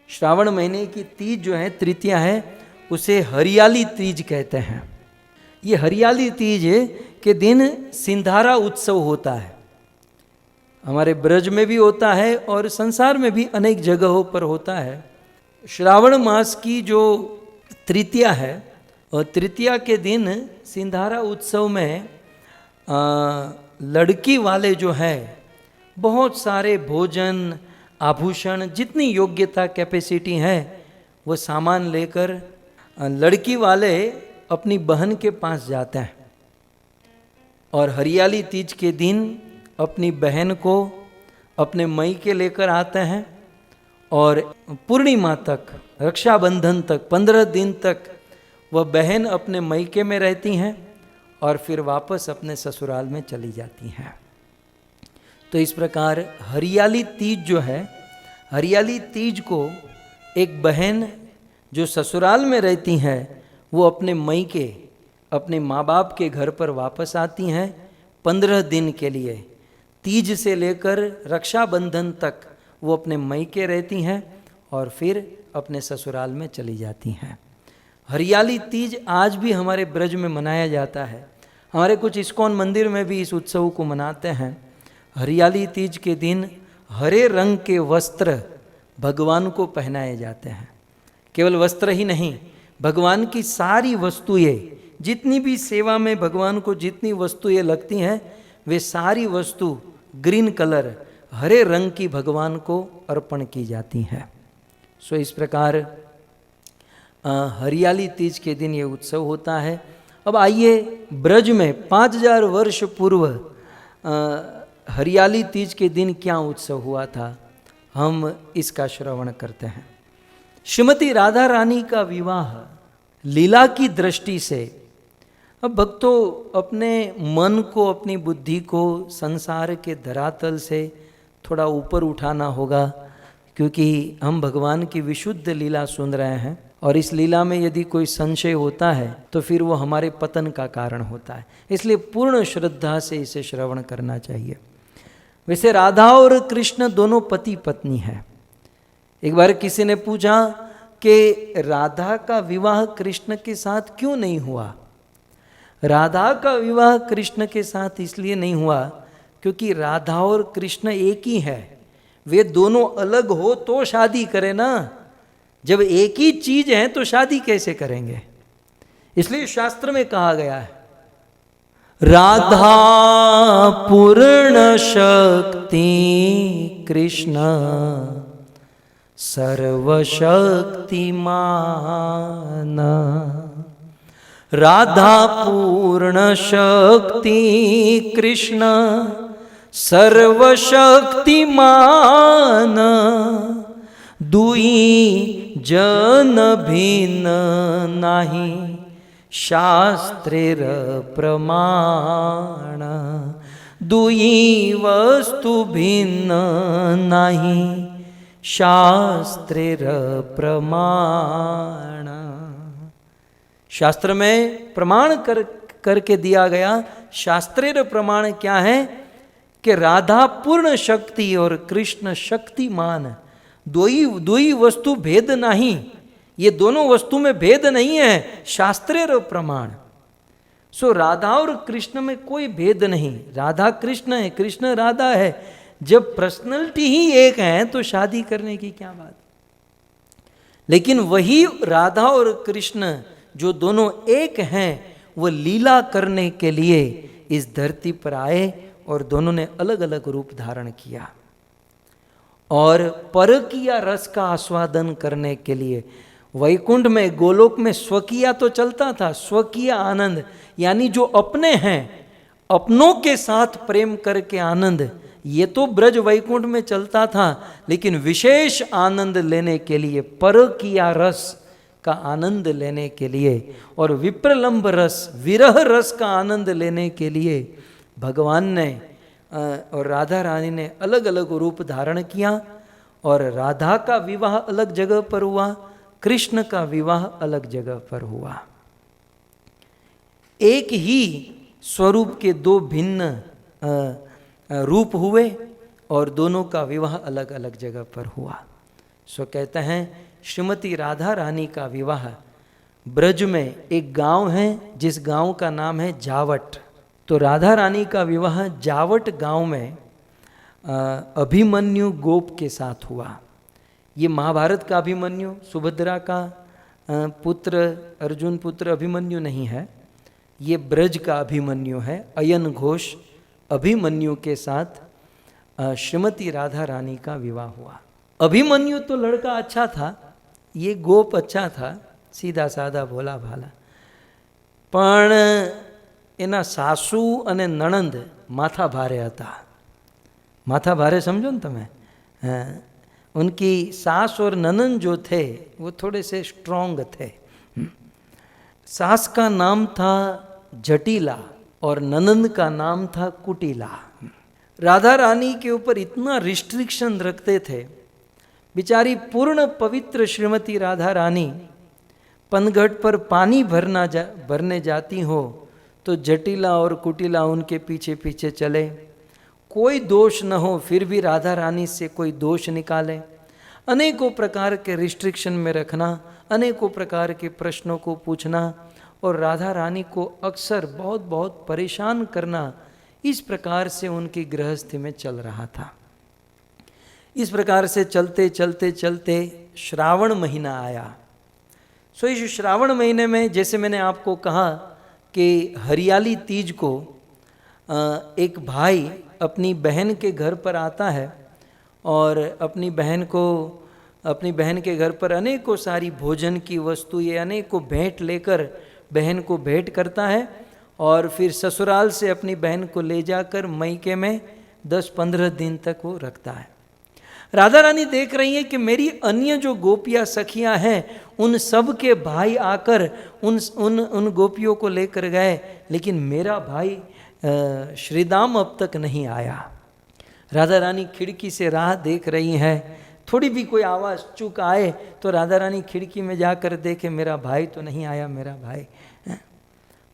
श्रावण महीने की तीज जो है, तृतीया है, उसे हरियाली तीज कहते हैं। ये हरियाली तीज के दिन सिंधारा उत्सव होता है। हमारे ब्रज में भी होता है और संसार में भी अनेक जगहों पर होता है। श्रावण मास की जो तृतीया है, और तृतीया के दिन सिंधारा उत्सव में लड़की वाले जो है बहुत सारे भोजन, आभूषण, जितनी योग्यता कैपेसिटी है वो सामान लेकर लड़की वाले अपनी बहन के पास जाते हैं और हरियाली तीज के दिन अपनी बहन को अपने मायके लेकर आते हैं और पूर्णिमा तक, रक्षाबंधन तक, 15 दिन तक वह बहन अपने मायके में रहती हैं और फिर वापस अपने ससुराल में चली जाती हैं। तो इस प्रकार हरियाली तीज जो है, हरियाली तीज को एक बहन जो ससुराल में रहती हैं वो अपने मायके, अपने माँ बाप के घर पर वापस आती हैं 15 दिन के लिए। तीज से लेकर रक्षाबंधन तक वो अपने मायके रहती हैं और फिर अपने ससुराल में चली जाती हैं। हरियाली तीज आज भी हमारे ब्रज में मनाया जाता है। हमारे कुछ इस्कॉन मंदिर में भी इस उत्सव को मनाते हैं। हरियाली तीज के दिन हरे रंग के वस्त्र भगवान को पहनाए जाते हैं। केवल वस्त्र ही नहीं, भगवान की सारी वस्तुएं, जितनी भी सेवा में भगवान को जितनी वस्तुएं लगती हैं, वे सारी वस्तु ग्रीन कलर, हरे रंग की भगवान को अर्पण की जाती हैं। सो इस प्रकार हरियाली तीज के दिन ये उत्सव होता है। अब आइए ब्रज में 5000 वर्ष पूर्व हरियाली तीज के दिन क्या उत्सव हुआ था, हम इसका श्रवण करते हैं। श्रीमती राधा रानी का विवाह लीला की दृष्टि से, अब भक्तों अपने मन को, अपनी बुद्धि को संसार के धरातल से थोड़ा ऊपर उठाना होगा, क्योंकि हम भगवान की विशुद्ध लीला सुन रहे हैं और इस लीला में यदि कोई संशय होता है तो फिर वो हमारे पतन का कारण होता है। इसलिए पूर्ण श्रद्धा से इसे श्रवण करना चाहिए। वैसे राधा और कृष्ण दोनों पति पत्नी हैं। एक बार किसी ने पूछा कि राधा का विवाह कृष्ण के साथ क्यों नहीं हुआ। राधा का विवाह कृष्ण के साथ इसलिए नहीं हुआ क्योंकि राधा और कृष्ण एक ही है। वे दोनों अलग हो तो शादी करें ना, जब एक ही चीज है तो शादी कैसे करेंगे। इसलिए शास्त्र में कहा गया है, राधा पूर्ण शक्ति कृष्ण सर्वशक्तिमान। राधा पूर्ण शक्ति कृष्ण सर्वशक्तिमान। दुई जन भिन्न नाही शास्त्रेर प्रमाण। दुई वस्तु भिन्न नाही शास्त्रेर प्रमाण। शास्त्र में प्रमाण करके दिया गया। शास्त्रेर प्रमाण क्या है कि राधा पूर्ण शक्ति और कृष्ण शक्तिमान। दो ही वस्तु भेद नहीं, ये दोनों वस्तु में भेद नहीं है, शास्त्रेर प्रमाण। सो राधा और कृष्ण में कोई भेद नहीं। राधा कृष्ण है, कृष्ण राधा है। जब पर्सनैलिटी ही एक है तो शादी करने की क्या बात। लेकिन वही राधा और कृष्ण जो दोनों एक हैं, वो लीला करने के लिए इस धरती पर आए और दोनों ने अलग अलग रूप धारण किया। और परकीय रस का आस्वादन करने के लिए वैकुंठ में, गोलोक में स्वकीय तो चलता था, स्वकीय आनंद यानी जो अपने हैं, अपनों के साथ प्रेम करके आनंद, ये तो ब्रज वैकुंठ में चलता था। लेकिन विशेष आनंद लेने के लिए, परकीय रस का आनंद लेने के लिए और विप्रलंब रस, विरह रस का आनंद लेने के लिए भगवान ने और राधा रानी ने अलग अलग रूप धारण किया। और राधा का विवाह अलग जगह पर हुआ, कृष्ण का विवाह अलग जगह पर हुआ। एक ही स्वरूप के दो भिन्न रूप हुए और दोनों का विवाह अलग अलग जगह पर हुआ। सो कहते हैं श्रीमती राधा रानी का विवाह ब्रज में एक गांव है जिस गांव का नाम है जावट। तो राधा रानी का विवाह जावट गांव में अभिमन्यु गोप के साथ हुआ। ये महाभारत का अभिमन्यु, सुभद्रा का पुत्र, अर्जुन पुत्र अभिमन्यु नहीं है, ये ब्रज का अभिमन्यु है। अयन घोष अभिमन्यु के साथ श्रीमती राधा रानी का विवाह हुआ। अभिमन्यु तो लड़का अच्छा था, ये गोप अच्छा था, सीधा साधा भोला भाला, पण एना सासू अने नणंद माथा भारे હતા। माथा भारे समझो न तमे। उनकी सास और ननंद जो थे वो थोड़े से स्ट्रॉन्ग थे। सास का नाम था जटिला और ननंद का नाम था कुटिला। राधा रानी के ऊपर इतना रिस्ट्रिक्शन रखते थे। बेचारी पूर्ण पवित्र श्रीमती राधा रानी पनघट पर पानी भरने जाती हो तो जटिला और कुटिला उनके पीछे पीछे चले। कोई दोष न हो फिर भी राधा रानी से कोई दोष निकाले। अनेकों प्रकार के रिस्ट्रिक्शन में रखना, अनेकों प्रकार के प्रश्नों को पूछना और राधा रानी को अक्सर बहुत बहुत परेशान करना, इस प्रकार से उनकी गृहस्थी में चल रहा था। इस प्रकार से चलते चलते चलते श्रावण महीना आया। सो इस श्रावण महीने में जैसे मैंने आपको कहा कि हरियाली तीज को एक भाई अपनी बहन के घर पर आता है और अपनी बहन के घर पर अनेकों सारी भोजन की वस्तु, ये अनेकों भेंट लेकर बहन को भेंट करता है और फिर ससुराल से अपनी बहन को ले जाकर मैके में 10-15 दिन तक वो रखता है। राधा रानी देख रही है कि मेरी अन्य जो गोपियाँ सखियाँ हैं उन सब के भाई आकर उन गोपियों को लेकर गए, लेकिन मेरा भाई श्रीदाम अब तक नहीं आया। राधा रानी खिड़की से राह देख रही है, थोड़ी भी कोई आवाज़ चूक आए तो राधा रानी खिड़की में जाकर देखे मेरा भाई तो नहीं आया, मेरा भाई।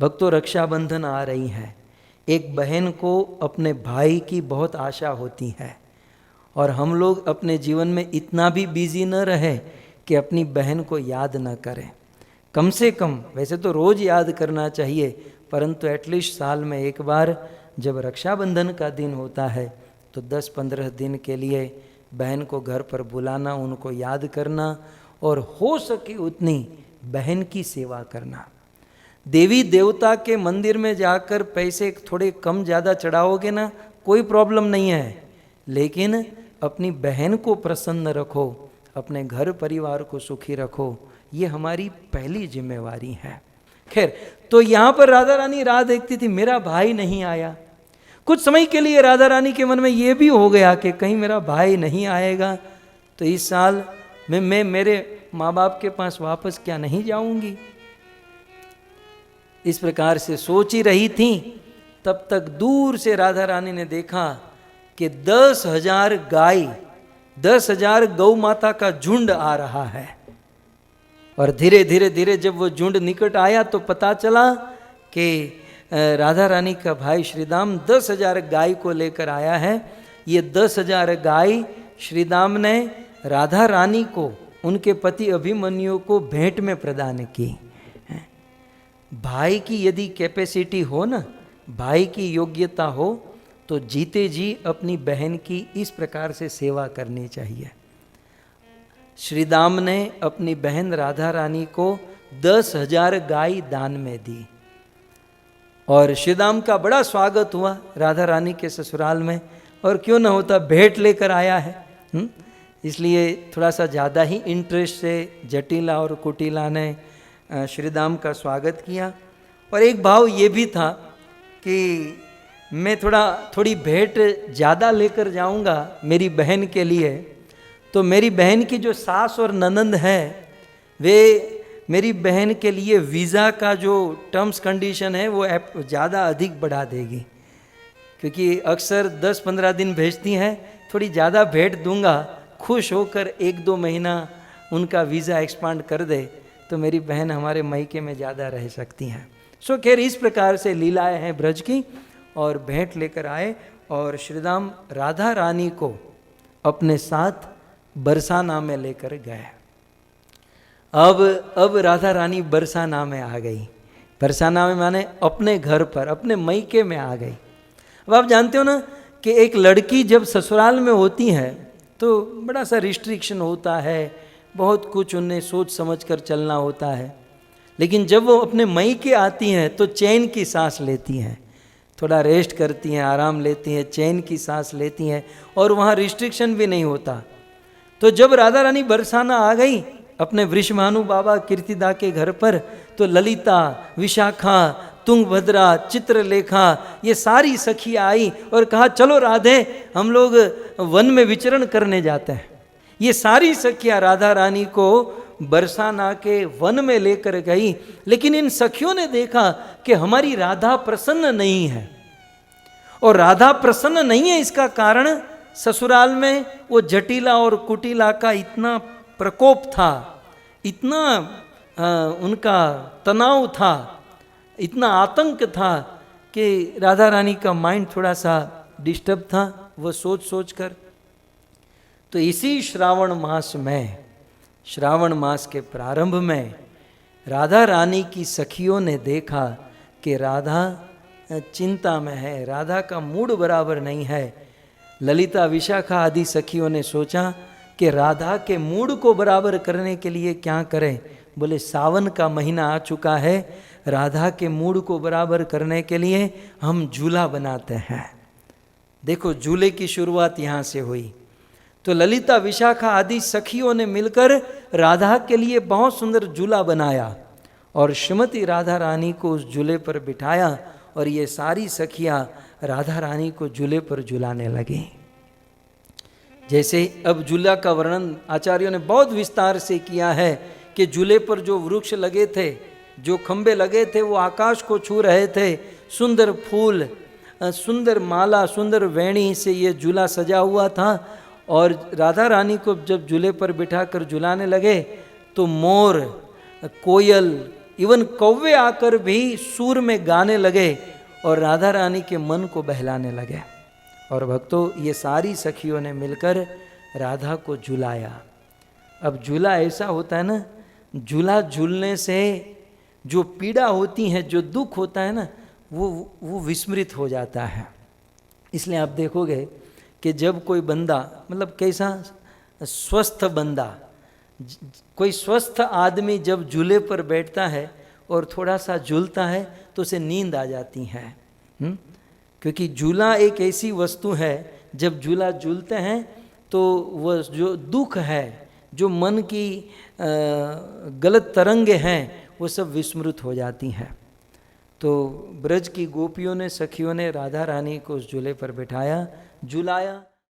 भक्तों, रक्षाबंधन आ रही है। एक बहन को अपने भाई की बहुत आशा होती है और हम लोग अपने जीवन में इतना भी बिजी न रहे कि अपनी बहन को याद न करें। कम से कम, वैसे तो रोज़ याद करना चाहिए, परंतु एटलीस्ट साल में एक बार जब रक्षाबंधन का दिन होता है तो 10-15 दिन के लिए बहन को घर पर बुलाना, उनको याद करना और हो सके उतनी बहन की सेवा करना। देवी देवता के मंदिर में जाकर पैसे थोड़े कम ज़्यादा चढ़ाओगे ना, कोई प्रॉब्लम नहीं है, लेकिन अपनी बहन को प्रसन्न रखो, अपने घर परिवार को सुखी रखो, ये हमारी पहली जिम्मेवारी है। खैर, तो यहाँ पर राधा रानी राह देखती थी, मेरा भाई नहीं आया। कुछ समय के लिए राधा रानी के मन में ये भी हो गया कि कहीं मेरा भाई नहीं आएगा तो इस साल मैं मेरे माँ बाप के पास वापस क्या नहीं जाऊंगी। इस प्रकार से सोच ही रही थी, तब तक दूर से राधा रानी ने देखा कि 10,000 गाय, 10,000 गौ माता का झुंड आ रहा है। और धीरे धीरे धीरे जब वो झुंड निकट आया तो पता चला कि राधा रानी का भाई श्रीदाम 10,000 गाय को लेकर आया है। ये 10,000 गाय श्रीदाम ने राधा रानी को, उनके पति अभिमन्यु को भेंट में प्रदान की। भाई की यदि कैपेसिटी हो ना, भाई की योग्यता हो, तो जीते जी अपनी बहन की इस प्रकार से सेवा करनी चाहिए। श्रीदाम ने अपनी बहन राधा रानी को 10,000 गाय दान में दी और श्रीदाम का बड़ा स्वागत हुआ राधा रानी के ससुराल में। और क्यों न होता, भेंट लेकर आया है, इसलिए थोड़ा सा ज़्यादा ही इंटरेस्ट से जटिला और कुटिला ने श्रीदाम का स्वागत किया। और एक भाव ये भी था कि मैं थोड़ी भेंट ज़्यादा लेकर जाऊंगा मेरी बहन के लिए, तो मेरी बहन की जो सास और ननंद है वे मेरी बहन के लिए वीज़ा का जो टर्म्स कंडीशन है वो ज़्यादा अधिक बढ़ा देगी, क्योंकि अक्सर 10-15 दिन भेजती हैं। थोड़ी ज़्यादा भेंट दूंगा, खुश होकर 1-2 महीना उनका वीज़ा एक्सपांड कर दे तो मेरी बहन हमारे मैके में ज़्यादा रह सकती हैं। सो खैर, इस प्रकार से लीलाएँ हैं ब्रज की। और भेंट लेकर आए और श्रीदाम राधा रानी को अपने साथ बरसाना में लेकर गए। अब राधा रानी बरसाना में आ गई। बरसाना में माने अपने घर पर, अपने मैके में आ गई। अब आप जानते हो ना कि एक लड़की जब ससुराल में होती है तो बड़ा सा रिस्ट्रिक्शन होता है, बहुत कुछ उन्हें सोच समझ कर चलना होता है। लेकिन जब वो अपने मैके आती हैं तो चैन की सांस लेती हैं, थोड़ा रेस्ट करती हैं, आराम लेती हैं, चैन की सांस लेती हैं, और वहाँ रिस्ट्रिक्शन भी नहीं होता। तो जब राधा रानी बरसाना आ गई अपने वृषभानु बाबा कीर्तिदा के घर पर, तो ललिता, विशाखा, तुंगभद्रा, चित्रलेखा, ये सारी सखियाँ आई और कहा चलो राधे हम लोग वन में विचरण करने जाते हैं। ये सारी सखियाँ राधा रानी को बरसाना के वन में लेकर गई। लेकिन इन सखियों ने देखा कि हमारी राधा प्रसन्न नहीं है, और राधा प्रसन्न नहीं है इसका कारण ससुराल में वो जटिला और कुटिला का इतना प्रकोप था, इतना उनका तनाव था, इतना आतंक था कि राधा रानी का माइंड थोड़ा सा डिस्टर्ब था वो सोच कर। तो इसी श्रावण मास के प्रारंभ में राधा रानी की सखियों ने देखा कि राधा चिंता में है, राधा का मूड बराबर नहीं है। ललिता, विशाखा आदि सखियों ने सोचा कि राधा के मूड को बराबर करने के लिए क्या करें। बोले सावन का महीना आ चुका है, राधा के मूड को बराबर करने के लिए हम झूला बनाते हैं। देखो झूले की शुरुआत यहाँ से हुई। तो ललिता, विशाखा आदि सखियों ने मिलकर राधा के लिए बहुत सुंदर झूला बनाया और श्रीमती राधा रानी को उस झूले पर बिठाया, और ये सारी सखियाँ राधा रानी को झूले पर झुलाने लगी। जैसे अब झूला का वर्णन आचार्यों ने बहुत विस्तार से किया है कि झूले पर जो वृक्ष लगे थे, जो खंबे लगे थे, वो आकाश को छू रहे थे। सुंदर फूल, सुंदर माला, सुंदर वेणी से ये झूला सजा हुआ था। और राधा रानी को जब झूले पर बिठाकर झुलाने लगे तो मोर, कोयल, इवन कौवे आकर भी सुर में गाने लगे और राधा रानी के मन को बहलाने लगे। और भक्तों, ये सारी सखियों ने मिलकर राधा को झुलाया। अब झूला ऐसा होता है ना, झूला झूलने से जो पीड़ा होती है, जो दुख होता है ना, वो विस्मृत हो जाता है। इसलिए आप देखोगे कि जब कोई बंदा, मतलब कैसा स्वस्थ बंदा, कोई स्वस्थ आदमी जब झूले पर बैठता है और थोड़ा सा झूलता है तो उसे नींद आ जाती है। क्योंकि झूला एक ऐसी वस्तु है, जब झूला झूलते हैं तो वह जो दुख है, जो मन की गलत तरंगे हैं, वो सब विस्मृत हो जाती हैं। तो ब्रज की गोपियों ने, सखियों ने राधा रानी को उस झूले पर बिठाया, झुलाया।